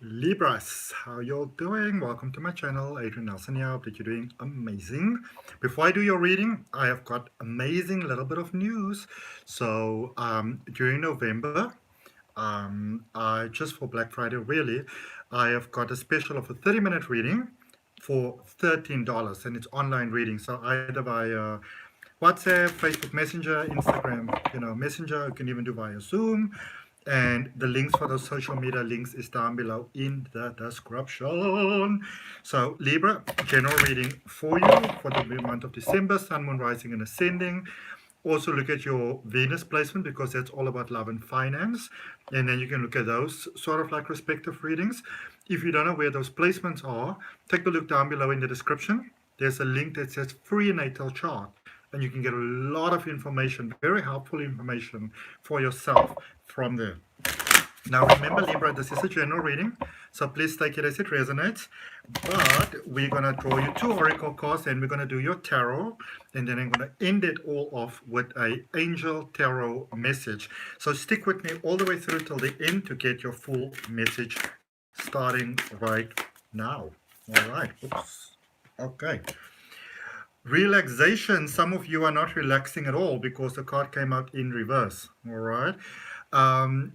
Libras, how y'all doing? Welcome to my channel, Adrian Nelson here. Hope that you're doing amazing. Before I do your reading, I have got amazing little bit of news. So during November, I just for Black Friday really, I have got a special of a 30-minute reading for $13, and it's online reading. So either via WhatsApp, Facebook Messenger, Instagram, Messenger. You can even do via Zoom. And the links for those social media links is down below in the description. So Libra, general reading for you for the month of December, Sun, Moon, Rising, and Ascending. Also look at your Venus placement because that's all about love and finance. And then you can look at those sort of like respective readings. If you don't know where those placements are, take a look down below in the description. There's a link that says free natal chart. And you can get a lot of information, very helpful information for yourself from there. Now remember, Libra, this is a general reading, so please take it as it resonates. But we're going to draw you 2 oracle cards, and we're going to do your tarot, and then I'm going to end it all off with a angel tarot message. So stick with me all the way through till the end to get your full message starting right now. All right. Oops. Okay. Relaxation. Some of you are not relaxing at all because the card came out in reverse. All right.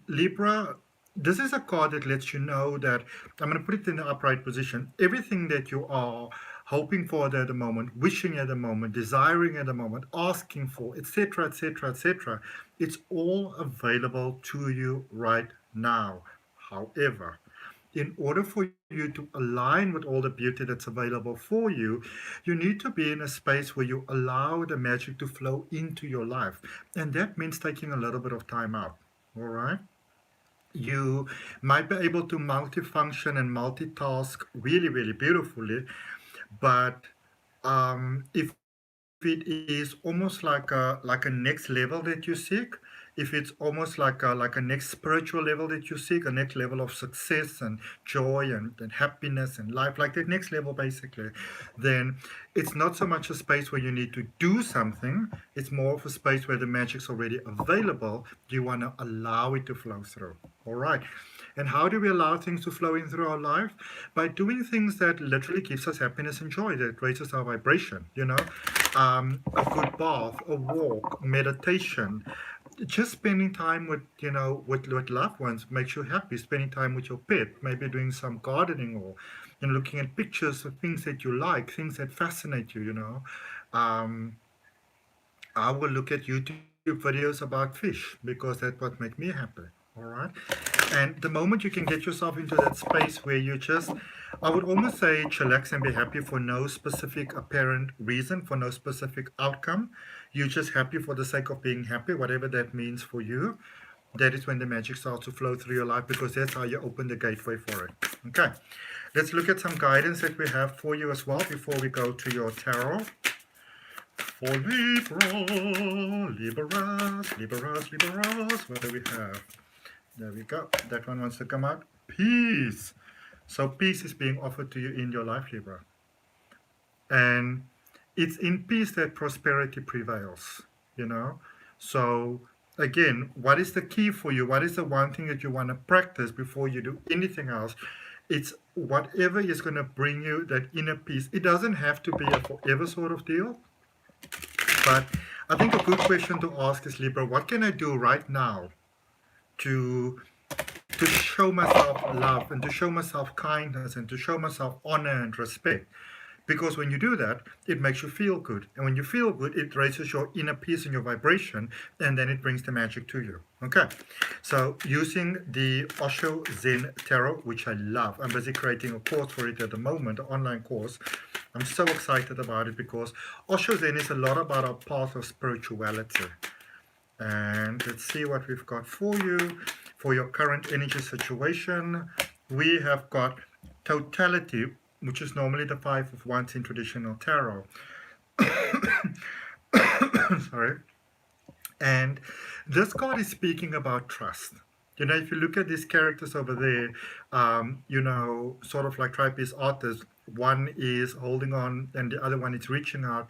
Libra, this is a card that lets you know that I'm going to put it in the upright position. Everything that you are hoping for at the moment, wishing at the moment, desiring at the moment, asking for, etc., etc., etc., it's all available to you right now. However, in order for you to align with all the beauty that's available for you, you need to be in a space where you allow the magic to flow into your life. And that means taking a little bit of time out. All right. You might be able to multifunction and multitask really, really beautifully, but if it is almost like a next level that you seek, if it's almost like a next spiritual level that you seek, a next level of success and joy and happiness and life, like that next level basically, then it's not so much a space where you need to do something. It's more of a space where the magic's already available. You want to allow it to flow through. All right. And how do we allow things to flow in through our life? By doing things that literally gives us happiness and joy, that raises our vibration, a good bath, a walk, meditation, just spending time with loved ones makes you happy. Spending time with your pet, maybe doing some gardening or looking at pictures of things that you like, things that fascinate you. Um, I will look at YouTube videos about fish because that's what makes me happy. All right. And the moment you can get yourself into that space where you just, I would almost say, chillax and be happy for no specific apparent reason, for no specific outcome. You're just happy for the sake of being happy, whatever that means for you. That is when the magic starts to flow through your life because that's how you open the gateway for it. Okay. Let's look at some guidance that we have for you as well before we go to your tarot. For Libra, Libras, Libras, Libras, what do we have? There we go. That one wants to come out. Peace. So peace is being offered to you in your life, Libra. And it's in peace that prosperity prevails, So again, what is the key for you? What is the one thing that you want to practice before you do anything else? It's whatever is going to bring you that inner peace. It doesn't have to be a forever sort of deal. But I think a good question to ask is, Libra, what can I do right now to show myself love and to show myself kindness and to show myself honor and respect? Because when you do that, it makes you feel good. And when you feel good, it raises your inner peace and your vibration, and then it brings the magic to you. Okay. So using the Osho Zen Tarot, which I love. I'm busy creating a course for it at the moment, an online course. I'm so excited about it because Osho Zen is a lot about our path of spirituality. And let's see what we've got for you. For your current energy situation, we have got totality, which is normally the 5 of Wands in traditional tarot. Sorry. And this card is speaking about trust. If you look at these characters over there, sort of like trapeze artists, one is holding on and the other one is reaching out.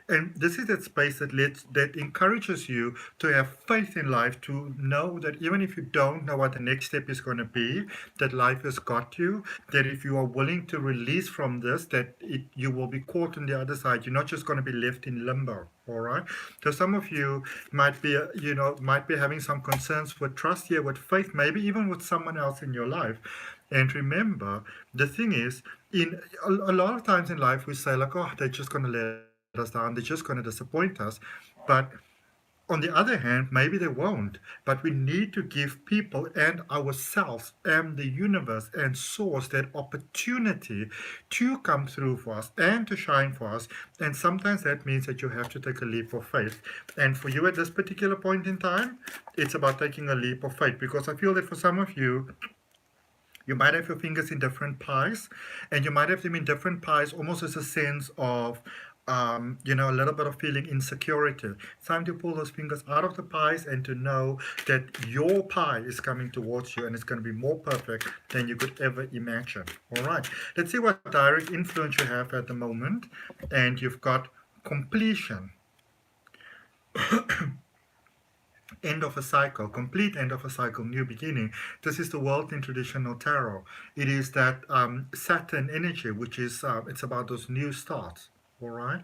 And this is that space that encourages you to have faith in life, to know that even if you don't know what the next step is going to be, that life has got you, that if you are willing to release from this, you will be caught on the other side. You're not just going to be left in limbo. All right. So some of you might be having some concerns with trust here, with faith, maybe even with someone else in your life. And remember, the thing is, in a lot of times in life, we say like, oh, they're just going to let us down. They're just going to disappoint us. But on the other hand, maybe they won't. But we need to give people and ourselves and the universe and source that opportunity to come through for us and to shine for us. And sometimes that means that you have to take a leap of faith. And for you at this particular point in time, it's about taking a leap of faith, because I feel that for some of you, you might have your fingers in different pies, and you might have them in different pies almost as a sense of, a little bit of feeling insecurity. It's time to pull those fingers out of the pies and to know that your pie is coming towards you and it's going to be more perfect than you could ever imagine. All right, let's see what direct influence you have at the moment. And you've got completion, end of a cycle, complete end of a cycle, new beginning. This is the world in traditional tarot. It is that Saturn energy, which is it's about those new starts. All right,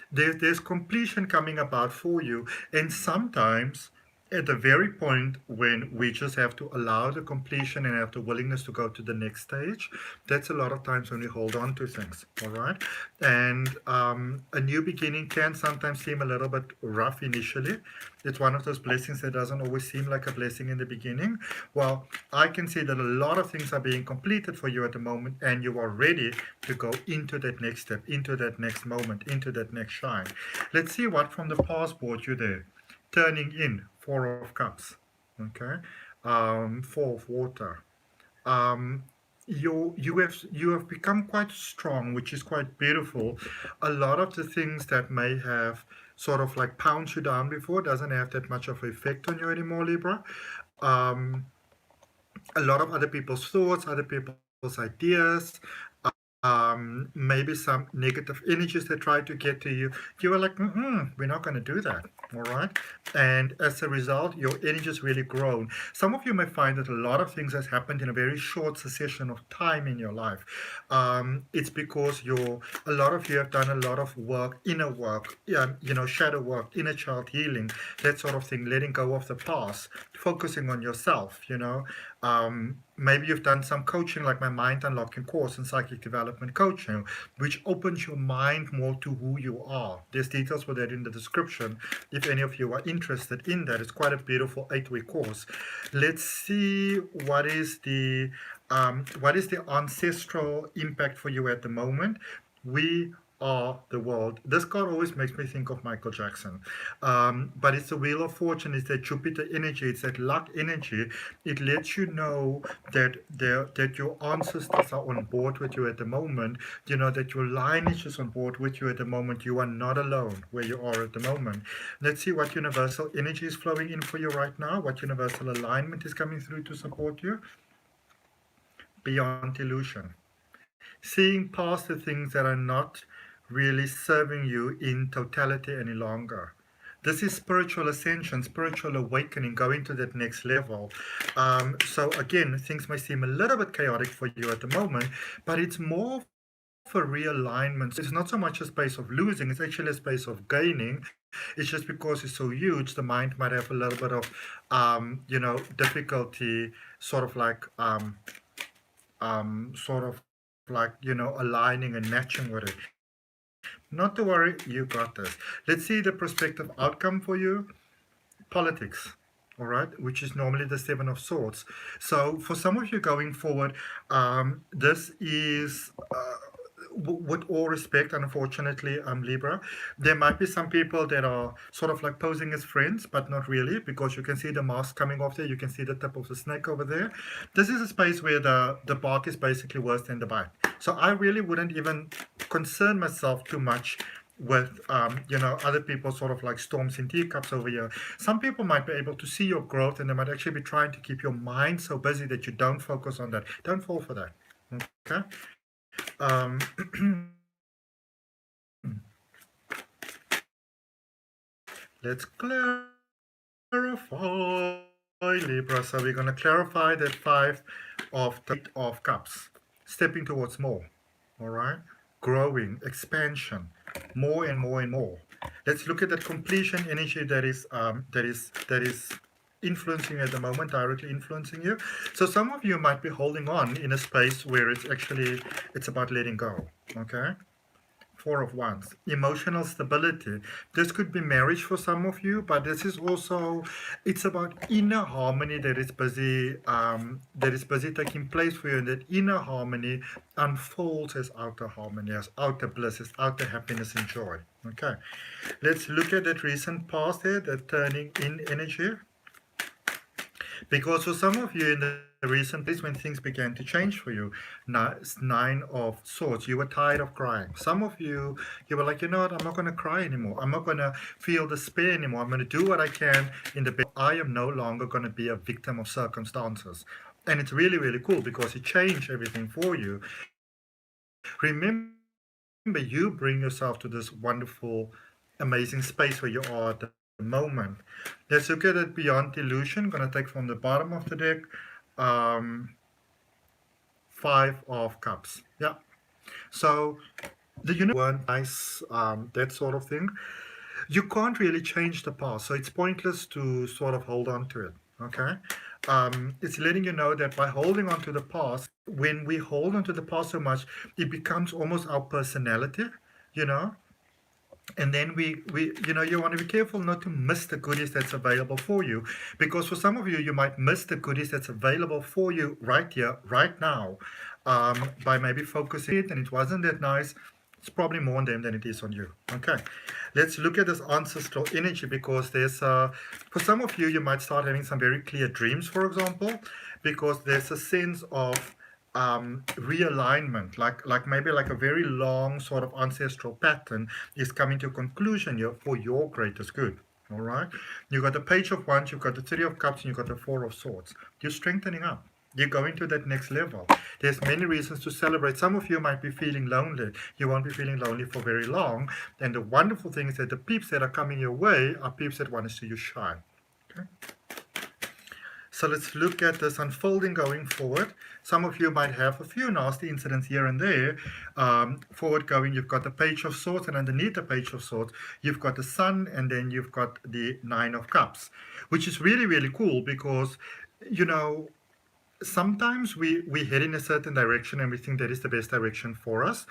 there's completion coming about for you, and sometimes at the very point when we just have to allow the completion and have the willingness to go to the next stage, that's a lot of times when we hold on to things. All right, and a new beginning can sometimes seem a little bit rough initially. It's one of those blessings that doesn't always seem like a blessing in the beginning. Well, I can see that a lot of things are being completed for you at the moment, and you are ready to go into that next step, into that next moment, into that next shine. Let's see what from the past brought you there. Turning in, Four of Cups, okay, Four of Water. Um, you have become quite strong, which is quite beautiful. A lot of the things that may have sort of like pound you down before doesn't have that much of an effect on you anymore, Libra. Um, a lot of other people's thoughts, other people's ideas, maybe some negative energies that try to get to you. You are like, we're not going to do that. All right. And as a result, your energy has really grown. Some of you may find that a lot of things has happened in a very short succession of time in your life. It's because a lot of you have done a lot of work, inner work, shadow work, inner child healing, that sort of thing, letting go of the past, focusing on yourself, maybe you've done some coaching like my Mind Unlocking course in psychic development coaching, which opens your mind more to who you are. There's details for that in the description if any of you are interested in that. It's quite a beautiful 8-week course. Let's see what is the ancestral impact for you at the moment. We are the world. This card always makes me think of Michael Jackson. But it's the Wheel of Fortune, it's that Jupiter energy, it's that luck energy. It lets you know that your ancestors are on board with you at the moment, that your lineage is on board with you at the moment. You are not alone where you are at the moment. Let's see what universal energy is flowing in for you right now, what universal alignment is coming through to support you. Beyond illusion. Seeing past the things that are not really serving you in totality any longer. This is spiritual ascension, spiritual awakening, going to that next level. So again, things may seem a little bit chaotic for you at the moment, but it's more of a realignment. So it's not so much a space of losing, it's actually a space of gaining. It's just because it's so huge, the mind might have a little bit of, difficulty, sort of like, aligning and matching with it. Not to worry, you got this. Let's see the prospective outcome for you. Politics, all right, which is normally the Seven of Swords. So for some of you going forward, this is with all respect, unfortunately, Libra, there might be some people that are sort of like posing as friends, but not really, because you can see the mask coming off there. You can see the tip of the snake over there. This is a space where the bark is basically worse than the bite. So I really wouldn't even concern myself too much with other people sort of like storms in teacups over here. Some people might be able to see your growth, and they might actually be trying to keep your mind so busy that you don't focus on that. Don't fall for that. Okay. Let's clarify, Libra. So we're going to clarify that five of the eight of cups. Stepping towards more. All right? Growing, expansion, more and more and more. Let's look at that completion energy that is influencing you at the moment, directly influencing you. So some of you might be holding on in a space where it's about letting go. Okay? Four of Wands, emotional stability. This could be marriage for some of you, but this is also, it's about inner harmony that is busy taking place for you, and that inner harmony unfolds as outer harmony, as outer bliss, as outer happiness and joy. Okay, let's look at that recent past here, that turning in energy. Because for some of you in the recent days when things began to change for you, nine of swords, you were tired of crying. Some of you were like, you know what, I'm not going to cry anymore. I'm not going to feel despair anymore. I'm going to do what I can in the best. I am no longer going to be a victim of circumstances. And it's really, really cool because it changed everything for you. Remember, you bring yourself to this wonderful, amazing space where you are at the moment. Let's look at it beyond illusion. Going to take from the bottom of the deck. Um, Five of Cups. Yeah. So the universe weren't nice, that sort of thing. You can't really change the past, so it's pointless to sort of hold on to it. Okay. It's letting you know that by holding on to the past, when we hold on to the past so much, it becomes almost our personality, you know. And then you want to be careful not to miss the goodies that's available for you, because for some of you, you might miss the goodies that's available for you right here, right now, by maybe focusing it, and it wasn't that nice. It's probably more on them than it is on you. Okay, let's look at this ancestral energy, because for some of you, you might start having some very clear dreams, for example, because there's a sense of realignment, like maybe like a very long sort of ancestral pattern is coming to a conclusion here for your greatest good. All right, you got the Page of Wands, you've got the Three of Cups, and you've got the Four of Swords. You're strengthening up. You're going to that next level. There's many reasons to celebrate. Some of you might be feeling lonely. You won't be feeling lonely for very long. And the wonderful thing is that the peeps that are coming your way are peeps that want to see you shine. Okay. So let's look at this unfolding going forward. Some of you might have a few nasty incidents here and there. Forward going, you've got the Page of Swords, and underneath the Page of Swords, you've got the Sun, and then you've got the Nine of Cups, which is really, really cool because, sometimes we head in a certain direction and we think that is the best direction for us,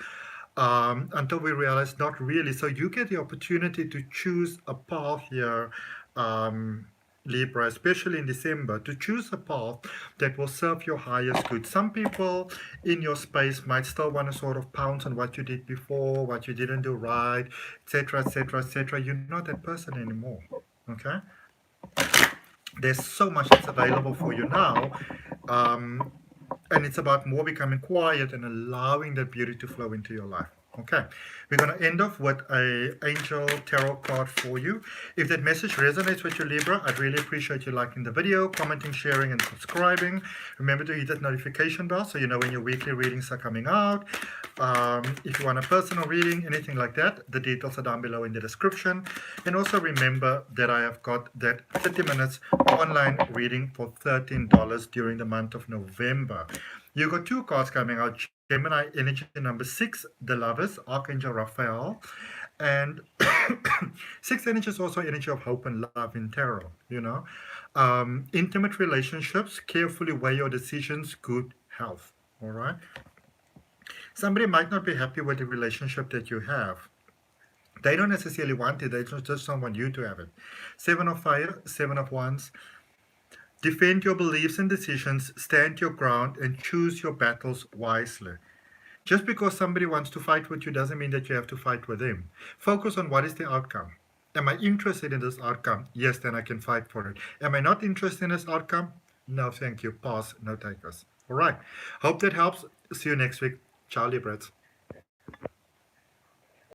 until we realize not really. So you get the opportunity to choose a path here, Libra, especially in December, to choose a path that will serve your highest good. Some people in your space might still want to sort of pounce on what you did before, what you didn't do right, etc., etc., etc. You're not that person anymore. Okay? There's so much that's available for you now. And it's about more becoming quiet and allowing that beauty to flow into your life. Okay, we're going to end off with a angel tarot card for you. If that message resonates with you, Libra, I'd really appreciate you liking the video, commenting, sharing, and subscribing. Remember to hit that notification bell so you know when your weekly readings are coming out. If you want a personal reading, anything like that, the details are down below in the description. And also remember that I have got that 30 minutes online reading for $13 during the month of November. You got two cards coming out. Gemini energy number 6, the Lovers, Archangel Raphael. And 6 energy is also energy of hope and love in tarot, intimate relationships, carefully weigh your decisions, good health. All right. Somebody might not be happy with the relationship that you have. They don't necessarily want it, they just don't want you to have it. 7 of Fire, 7 of Wands. Defend your beliefs and decisions, stand your ground, and choose your battles wisely. Just because somebody wants to fight with you doesn't mean that you have to fight with them. Focus on what is the outcome. Am I interested in this outcome? Yes, then I can fight for it. Am I not interested in this outcome? No, thank you. Pass, no takers. All right. Hope that helps. See you next week. Ciao, Libras.